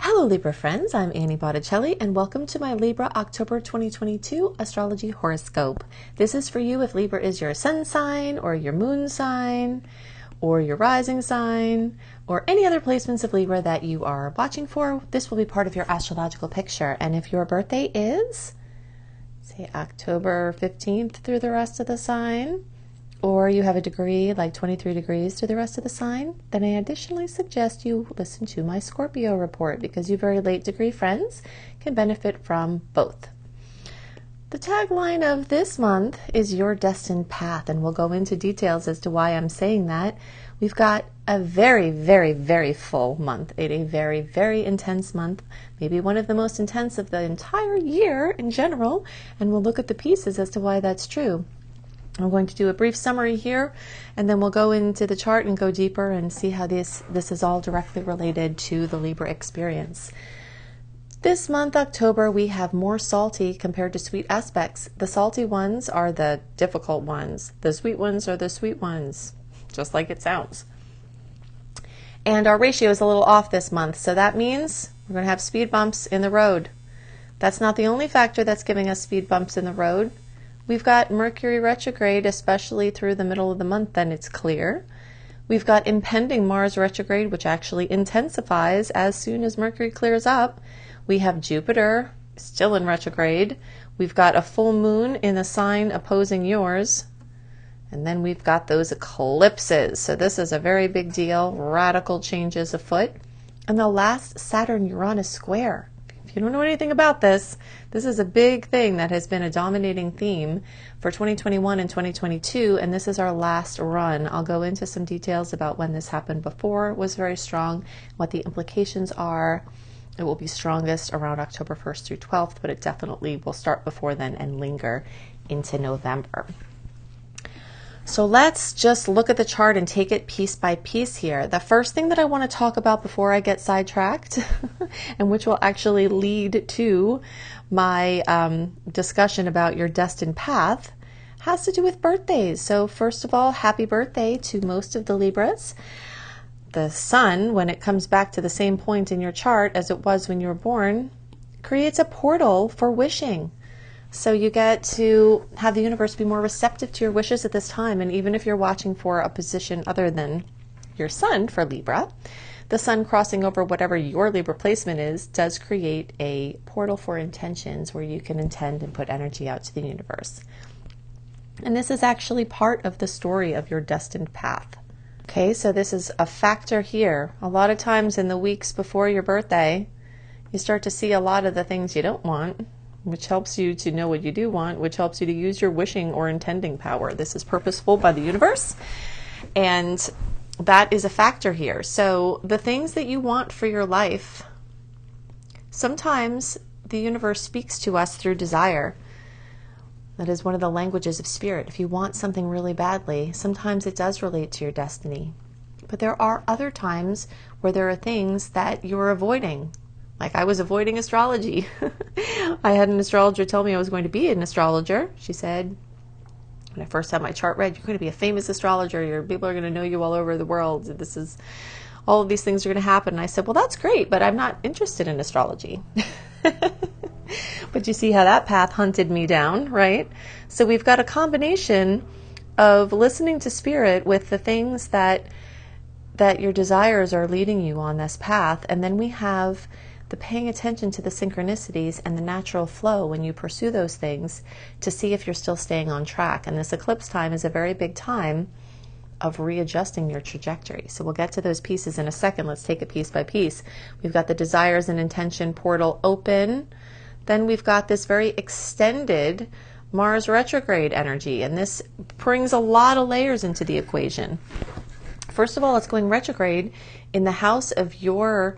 Hello Libra friends, I'm Annie Botticelli and welcome to my Libra October 2022 Astrology Horoscope. This is for you if Libra is your sun sign or your moon sign or your rising sign or any other placements of Libra that you are watching for. This will be part of your astrological picture. And if your birthday is, say, October 15th through the rest of the sign, or you have a degree like 23 degrees to the rest of the sign, then I additionally suggest you listen to my Scorpio report because you very late degree friends can benefit from both. The tagline of this month is Your Destined Path, and we'll go into details as to why I'm saying that. We've got a very, very, very full month, a very, very intense month, maybe one of the most intense of the entire year in general, and we'll look at the pieces as to why that's true. I'm going to do a brief summary here, and then we'll go into the chart and go deeper and see how this is all directly related to the Libra experience. This month, October, we have more salty compared to sweet aspects. The salty ones are the difficult ones. The sweet ones are the sweet ones, just like it sounds. And our ratio is a little off this month, so that means we're going to have speed bumps in the road. That's not the only factor that's giving us speed bumps in the road. We've got Mercury retrograde, especially through the middle of the month, then it's clear. We've got impending Mars retrograde, which actually intensifies as soon as Mercury clears up. We have Jupiter still in retrograde. We've got a full moon in a sign opposing yours. And then we've got those eclipses. So this is a very big deal, radical changes afoot. And the last Saturn-Uranus square. If you don't know anything about this, this is a big thing that has been a dominating theme for 2021 and 2022, and this is our last run. I'll go into some details about when this happened before it was very strong, what the implications are. It will be strongest around October 1st through 12th, but it definitely will start before then and linger into November. So let's just look at the chart and take it piece by piece here. The first thing that I want to talk about before I get sidetracked, and which will actually lead to my discussion about your destined path, has to do with birthdays. So first of all, happy birthday to most of the Libras. The sun, when it comes back to the same point in your chart as it was when you were born, creates a portal for wishing. So you get to have the universe be more receptive to your wishes at this time. And even if you're watching for a position other than your sun for Libra, the sun crossing over whatever your Libra placement is does create a portal for intentions where you can intend and put energy out to the universe. And this is actually part of the story of your destined path. Okay, so this is a factor here. A lot of times in the weeks before your birthday, you start to see a lot of the things you don't want, which helps you to know what you do want, which helps you to use your wishing or intending power. This is purposeful by the universe, and that is a factor here. So the things that you want for your life, sometimes the universe speaks to us through desire. That is one of the languages of spirit. If you want something really badly, sometimes it does relate to your destiny. But there are other times where there are things that you're avoiding. Like I was avoiding astrology. I had an astrologer tell me I was going to be an astrologer. She said, when I first had my chart read, you're going to be a famous astrologer. People are going to know you all over the world. All of these things are going to happen. And I said, well, that's great, but I'm not interested in astrology. But you see how that path hunted me down, right? So we've got a combination of listening to spirit with the things that your desires are leading you on this path. And then we have the paying attention to the synchronicities and the natural flow when you pursue those things to see if you're still staying on track. And this eclipse time is a very big time of readjusting your trajectory. So we'll get to those pieces in a second. Let's take it piece by piece. We've got the desires and intention portal open. Then we've got this very extended Mars retrograde energy, and this brings a lot of layers into the equation. First of all, it's going retrograde in the house of your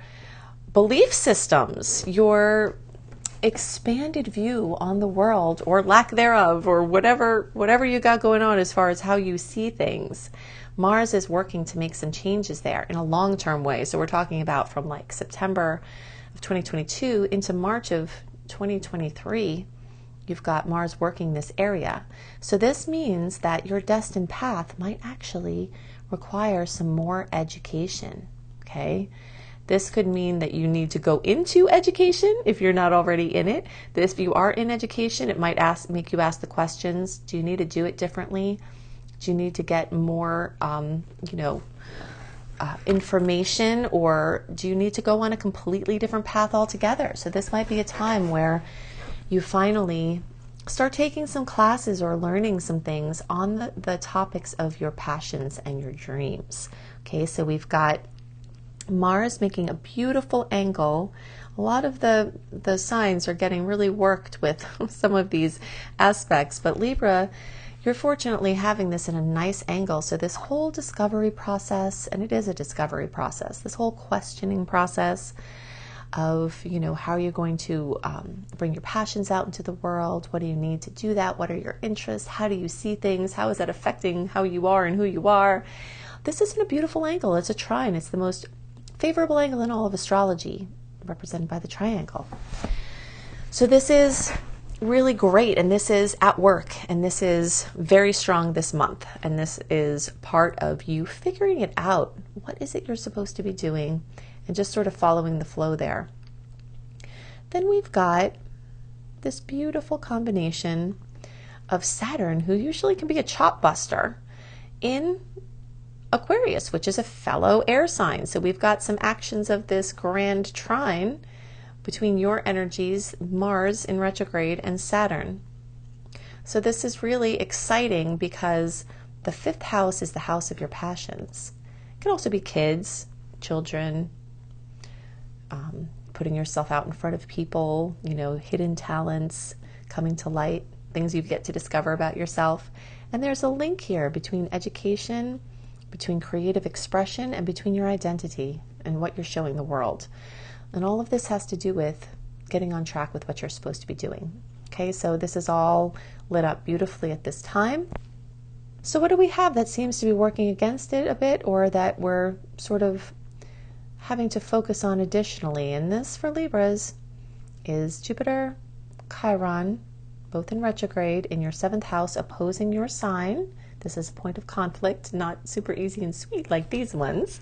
belief systems, your expanded view on the world, or lack thereof, or whatever you got going on as far as how you see things. Mars is working to make some changes there in a long-term way. So we're talking about from like September of 2022 into March of 2023, you've got Mars working this area. So this means that your destined path might actually require some more education, okay? This could mean that you need to go into education if you're not already in it. If you are in education, it might make you ask the questions. Do you need to do it differently? Do you need to get more, information, or do you need to go on a completely different path altogether? So this might be a time where you finally start taking some classes or learning some things on the topics of your passions and your dreams. Okay, so we've got Mars making a beautiful angle. A lot of the signs are getting really worked with some of these aspects, but Libra, you're fortunately having this in a nice angle. So this whole discovery process, and it is a discovery process, this whole questioning process of, how you're going to bring your passions out into the world. What do you need to do that? What are your interests? How do you see things? How is that affecting how you are and who you are? This is in a beautiful angle. It's a trine. It's the most favorable angle in all of astrology, represented by the triangle. So this is really great, and this is at work, and this is very strong this month, and this is part of you figuring it out. What is it you're supposed to be doing? And just sort of following the flow there. Then we've got this beautiful combination of Saturn, who usually can be a chop buster, in Aquarius, which is a fellow air sign. So we've got some actions of this grand trine between your energies, Mars in retrograde and Saturn. So this is really exciting because the 5th house is the house of your passions. It can also be kids, children, putting yourself out in front of people, hidden talents coming to light, things you get to discover about yourself. And there's a link here between education, between creative expression, and between your identity and what you're showing the world. And all of this has to do with getting on track with what you're supposed to be doing. Okay, so this is all lit up beautifully at this time. So what do we have that seems to be working against it a bit, or that we're sort of having to focus on additionally? And this for Libras is Jupiter, Chiron, both in retrograde in your 7th house, opposing your sign. This is a point of conflict, not super easy and sweet like these ones.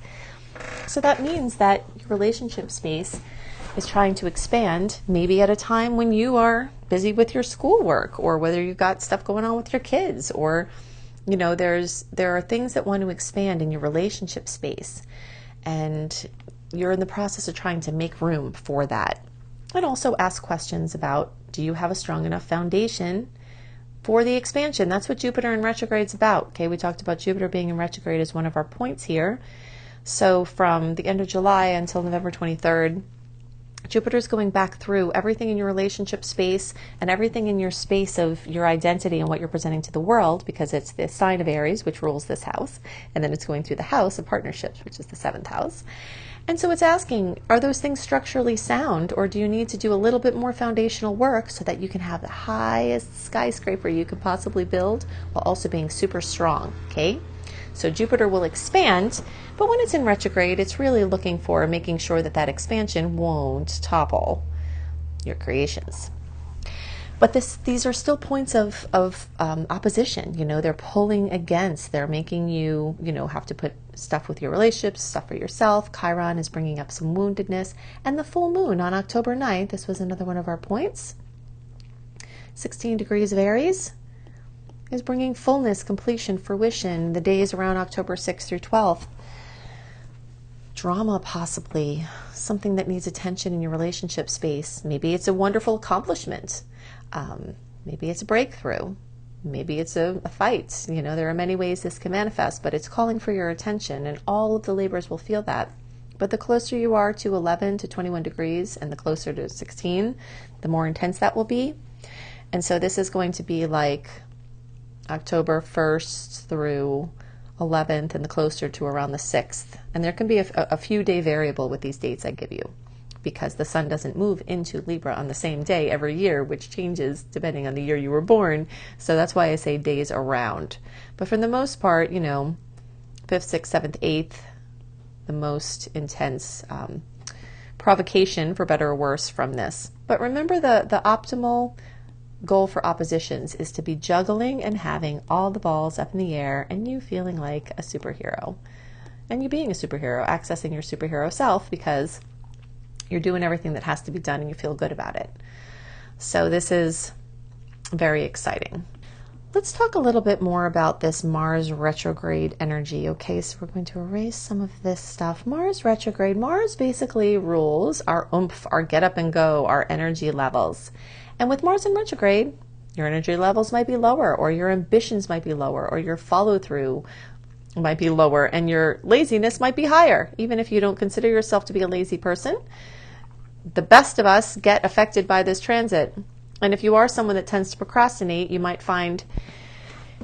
So that means that your relationship space is trying to expand, maybe at a time when you are busy with your schoolwork, or whether you've got stuff going on with your kids, or there are things that want to expand in your relationship space, and you're in the process of trying to make room for that. And also ask questions about, do you have a strong enough foundation for the expansion? That's what Jupiter in retrograde is about. Okay, we talked about Jupiter being in retrograde as one of our points here. So from the end of July until November 23rd, Jupiter's going back through everything in your relationship space and everything in your space of your identity and what you're presenting to the world, because it's the sign of Aries, which rules this house, and then it's going through the house of partnerships, which is the 7th house. And so it's asking, are those things structurally sound, or do you need to do a little bit more foundational work so that you can have the highest skyscraper you could possibly build while also being super strong? Okay, so Jupiter will expand, but when it's in retrograde, it's really looking for making sure that that expansion won't topple your creations. But these are still points of opposition. They're pulling against. They're making you, have to put stuff with your relationships, stuff for yourself. Chiron is bringing up some woundedness. And the full moon on October 9th, this was another one of our points, 16 degrees of Aries, is bringing fullness, completion, fruition, the days around October 6th through 12th. Drama, possibly, something that needs attention in your relationship space. Maybe it's a wonderful accomplishment. Maybe it's a breakthrough. Maybe it's a fight. There are many ways this can manifest, but it's calling for your attention, and all of the Libras will feel that. But the closer you are to 11 to 21 degrees and the closer to 16, the more intense that will be. And so this is going to be like October 1st through 11th, and the closer to around the 6th. And there can be a few day variable with these dates I give you, because the sun doesn't move into Libra on the same day every year, which changes depending on the year you were born. So that's why I say days around. But for the most part, 5th, 6th, 7th, 8th, the most intense provocation, for better or worse, from this. But remember, the optimal goal for oppositions is to be juggling and having all the balls up in the air and you feeling like a superhero. and you being a superhero, accessing your superhero self because you're doing everything that has to be done and you feel good about it. So this is very exciting. Let's talk a little bit more about this Mars retrograde energy. Okay, so we're going to erase some of this stuff. Mars retrograde. Mars basically rules our oomph, our get up and go, our energy levels. And with Mars in retrograde, your energy levels might be lower, or your ambitions might be lower, or your follow through might be lower, and your laziness might be higher. Even if you don't consider yourself to be a lazy person, the best of us get affected by this transit. And if you are someone that tends to procrastinate, you might find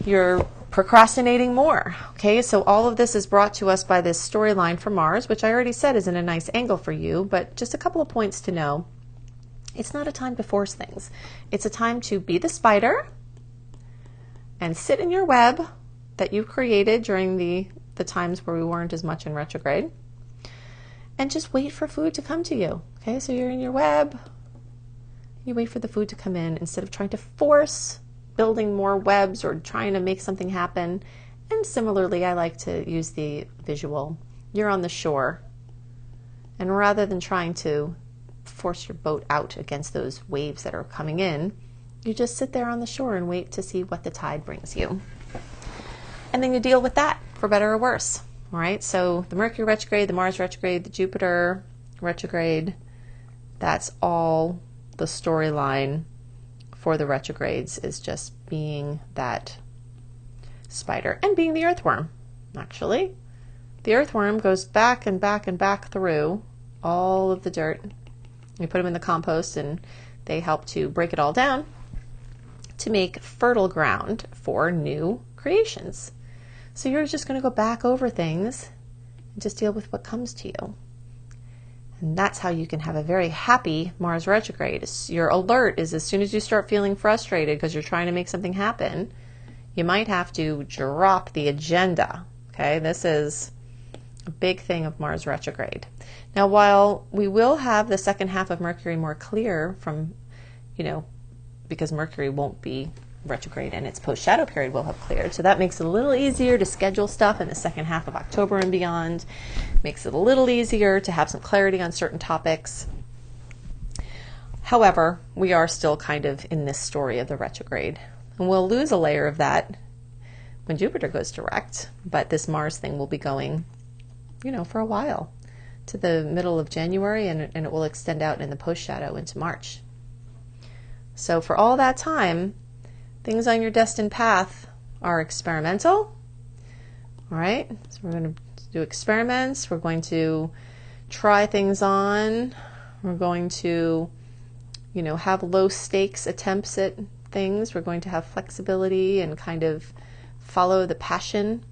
you're procrastinating more. Okay, so all of this is brought to us by this storyline for Mars, which I already said is in a nice angle for you, but just a couple of points to know. It's not a time to force things. It's a time to be the spider and sit in your web that you created during the times where we weren't as much in retrograde, and just wait for food to come to you. Okay, so you're in your web, you wait for the food to come in instead of trying to force building more webs or trying to make something happen. And similarly, I like to use the visual. You're on the shore, and rather than trying to force your boat out against those waves that are coming in, you just sit there on the shore and wait to see what the tide brings you. And then you deal with that, for better or worse. All right, so the Mercury retrograde, the Mars retrograde, the Jupiter retrograde, that's all the storyline for the retrogrades, is just being that spider and being the earthworm. Actually, the earthworm goes back and back and back through all of the dirt. You put them in the compost and they help to break it all down to make fertile ground for new creations. So you're just going to go back over things and just deal with what comes to you. And that's how you can have a very happy Mars retrograde. Your alert is as soon as you start feeling frustrated because you're trying to make something happen, you might have to drop the agenda. Okay, this is a big thing of Mars retrograde. Now, while we will have the second half of Mercury more clear from, because Mercury won't be retrograde and its post-shadow period will have cleared. So that makes it a little easier to schedule stuff in the second half of October and beyond. Makes it a little easier to have some clarity on certain topics. However, we are still kind of in this story of the retrograde. And we'll lose a layer of that when Jupiter goes direct. But this Mars thing will be going, for a while, to the middle of January, and it will extend out in the post-shadow into March. So for all that time, things on your destined path are experimental. All right, so we're going to do experiments. We're going to try things on. We're going to, have low stakes attempts at things. We're going to have flexibility and kind of follow the passion,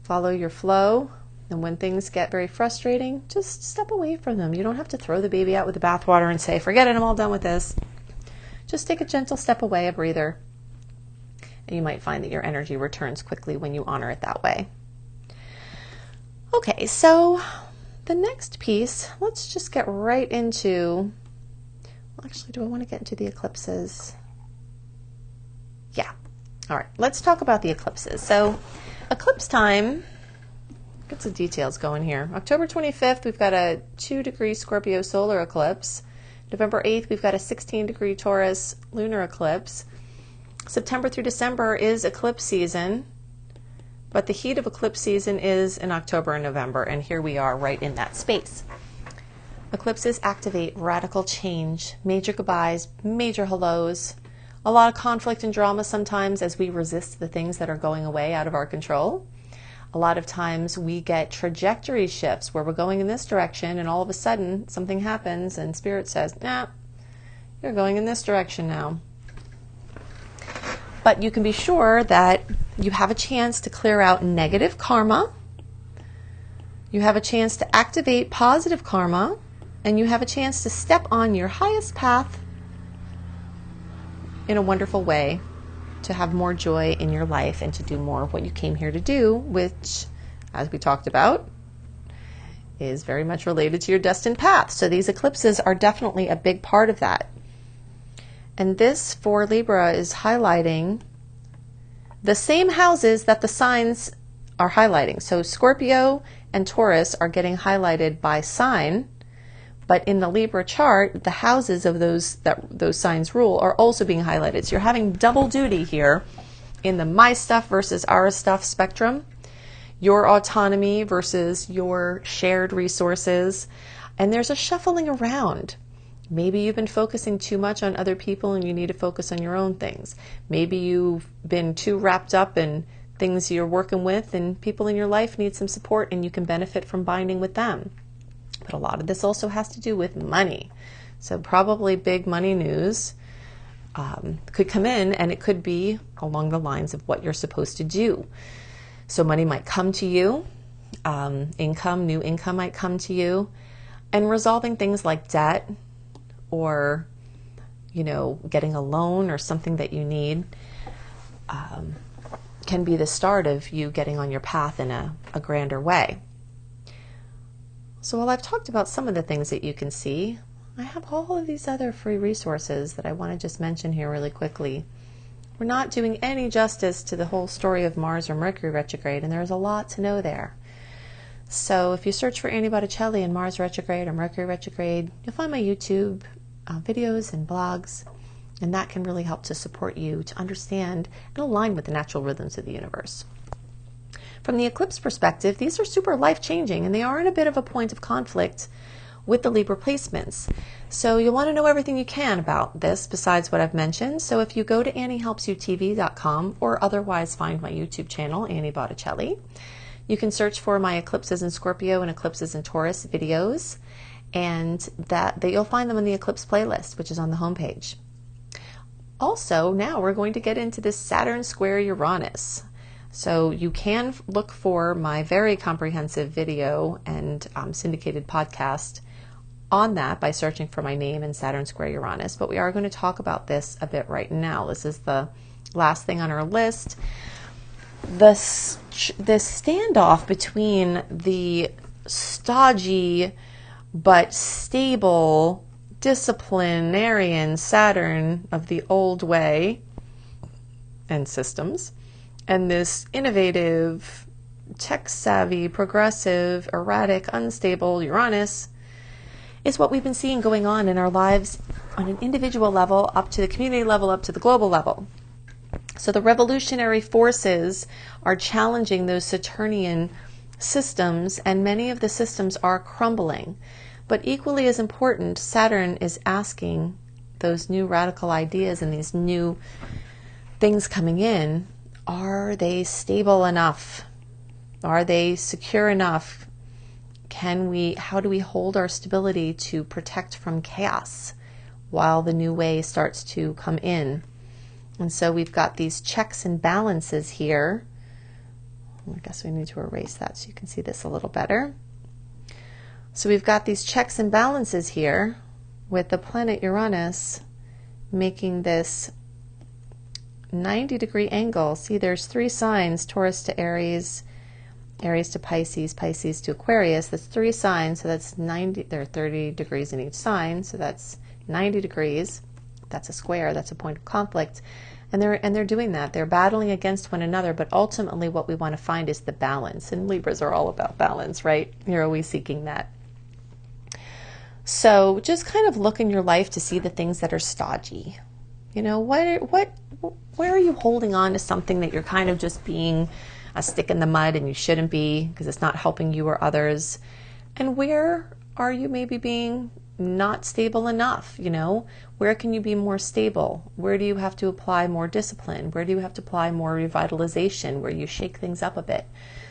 follow your flow. And when things get very frustrating, just step away from them. You don't have to throw the baby out with the bathwater and say, forget it, I'm all done with this. Just take a gentle step away, a breather, and you might find that your energy returns quickly when you honor it that way. Okay, so the next piece, let's just get right into, actually, do I want to get into the eclipses? Yeah. All right, let's talk about the eclipses. So eclipse time, get some details going here. October 25th, we've got a 2-degree Scorpio solar eclipse. November 8th, we've got a 16-degree Taurus lunar eclipse. September through December is eclipse season, but the heat of eclipse season is in October and November, and here we are right in that space. Eclipses activate radical change, major goodbyes, major hellos, a lot of conflict and drama sometimes as we resist the things that are going away out of our control. A lot of times we get trajectory shifts where we're going in this direction and all of a sudden something happens and Spirit says, nah, you're going in this direction now. But you can be sure that you have a chance to clear out negative karma. You have a chance to activate positive karma, and you have a chance to step on your highest path in a wonderful way, to have more joy in your life and to do more of what you came here to do, which, as we talked about, is very much related to your destined path. So these eclipses are definitely a big part of that. And this for Libra is highlighting the same houses that the signs are highlighting. So Scorpio and Taurus are getting highlighted by sign, but in the Libra chart, the houses of those signs rule are also being highlighted. So you're having double duty here in the my stuff versus our stuff spectrum, your autonomy versus your shared resources. And there's a shuffling around. Maybe you've been focusing too much on other people and you need to focus on your own things. Maybe you've been too wrapped up in things you're working with and people in your life need some support and you can benefit from binding with them. But a lot of this also has to do with money. So probably big money news could come in, and it could be along the lines of what you're supposed to do. So money might come to you, new income might come to you, and resolving things like debt or, getting a loan or something that you need can be the start of you getting on your path in a grander way. So while I've talked about some of the things that you can see, I have all of these other free resources that I want to just mention here really quickly. We're not doing any justice to the whole story of Mars or Mercury retrograde, and there's a lot to know there. So if you search for Annie Botticelli and Mars retrograde or Mercury retrograde, you'll find my YouTube videos and blogs, and that can really help to support you to understand and align with the natural rhythms of the universe. From the eclipse perspective, these are super life-changing, and they are in a bit of a point of conflict with the Libra placements. So you'll want to know everything you can about this besides what I've mentioned. So if you go to AnnieHelpsYouTV.com or otherwise find my YouTube channel, Annie Botticelli, you can search for my Eclipses in Scorpio and Eclipses in Taurus videos, and that you'll find them in the Eclipse playlist, which is on the homepage. Also, now we're going to get into this Saturn square Uranus. So you can look for my very comprehensive video and syndicated podcast on that by searching for my name in Saturn square Uranus. But we are going to talk about this a bit right now. This is the last thing on our list. The standoff between the stodgy but stable disciplinarian Saturn of the old way and systems, and this innovative, tech-savvy, progressive, erratic, unstable Uranus is what we've been seeing going on in our lives on an individual level, up to the community level, up to the global level. So the revolutionary forces are challenging those Saturnian systems, and many of the systems are crumbling. But equally as important, Saturn is asking those new radical ideas and these new things coming in, are they stable enough? Are they secure enough? How do we hold our stability to protect from chaos while the new way starts to come in? And so we've got these checks and balances here. I guess we need to erase that so you can see this a little better. So we've got these checks and balances here with the planet Uranus making this 90-degree angle. See, there's three signs: Taurus to Aries, Aries to Pisces, Pisces to Aquarius. That's three signs, so that's 90. There are 30 degrees in each sign, so that's 90 degrees. That's a square. That's a point of conflict, and they're doing that. They're battling against one another, but ultimately, what we want to find is the balance. And Libras are all about balance, right? You're always seeking that. So just kind of look in your life to see the things that are stodgy. Where are you holding on to something that you're kind of just being a stick in the mud and you shouldn't be because it's not helping you or others? And where are you maybe being not stable enough? Where can you be more stable? Where do you have to apply more discipline? Where do you have to apply more revitalization, where you shake things up a bit?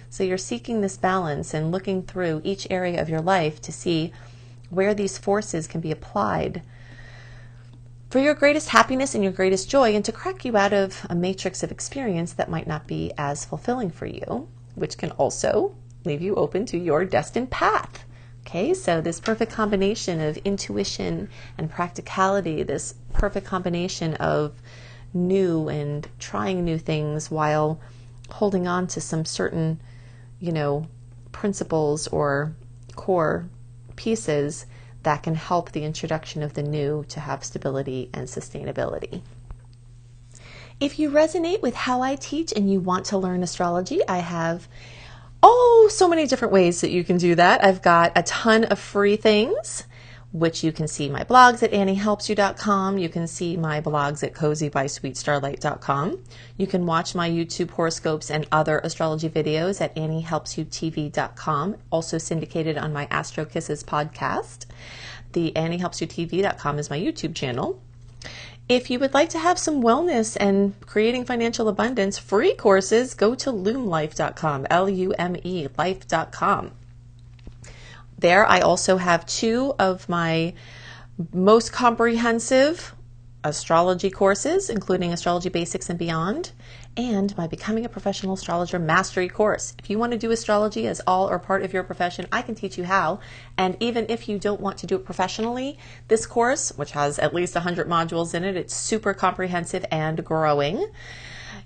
So you're seeking this balance and looking through each area of your life to see where these forces can be applied for your greatest happiness and your greatest joy, and to crack you out of a matrix of experience that might not be as fulfilling for you, which can also leave you open to your destined path. Okay, so this perfect combination of intuition and practicality, this perfect combination of new and trying new things while holding on to some certain, principles or core pieces that can help the introduction of the new to have stability and sustainability. If you resonate with how I teach and you want to learn astrology, I have Oh, so many different ways that you can do that. I've got a ton of free things, which you can see my blogs at anniehelpsyou.com. You can see my blogs at cozybysweetstarlight.com. You can watch my YouTube horoscopes and other astrology videos at anniehelpsyouTV.com, also syndicated on my Astro Kisses podcast. The anniehelpsyouTV.com is my YouTube channel. If you would like to have some wellness and creating financial abundance free courses, go to lumelife.com, Lume, life.com. There, I also have 2 of my most comprehensive astrology courses, including Astrology Basics and Beyond, and my Becoming a Professional Astrologer Mastery Course. If you want to do astrology as all or part of your profession, I can teach you how. And even if you don't want to do it professionally, this course, which has at least 100 modules in it, it's super comprehensive and growing.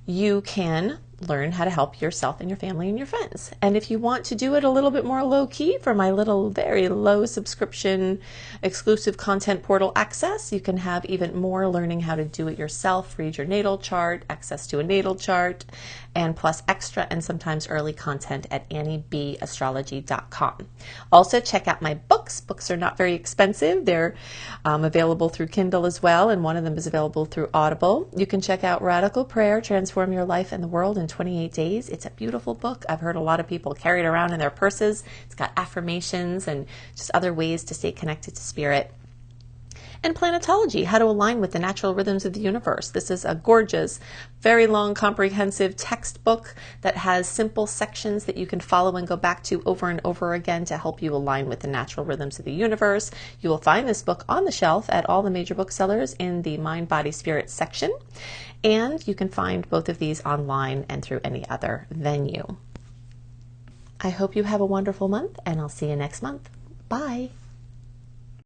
You can learn how to help yourself and your family and your friends. And if you want to do it a little bit more low-key for my little, very low subscription exclusive content portal access, you can have even more learning how to do it yourself, read your natal chart, access to a natal chart, and plus extra and sometimes early content at anniebastrology.com. Also, check out my books. Books are not very expensive. They're available through Kindle as well, and one of them is available through Audible. You can check out Radical Prayer, Transform Your Life and the World in 28 Days. It's a beautiful book. I've heard a lot of people carry it around in their purses. It's got affirmations and just other ways to stay connected to spirit. And Planetology, how to align with the natural rhythms of the universe. This is a gorgeous, very long, comprehensive textbook that has simple sections that you can follow and go back to over and over again to help you align with the natural rhythms of the universe. You will find this book on the shelf at all the major booksellers in the Mind, Body, Spirit section. And you can find both of these online and through any other venue. I hope you have a wonderful month, and I'll see you next month. Bye.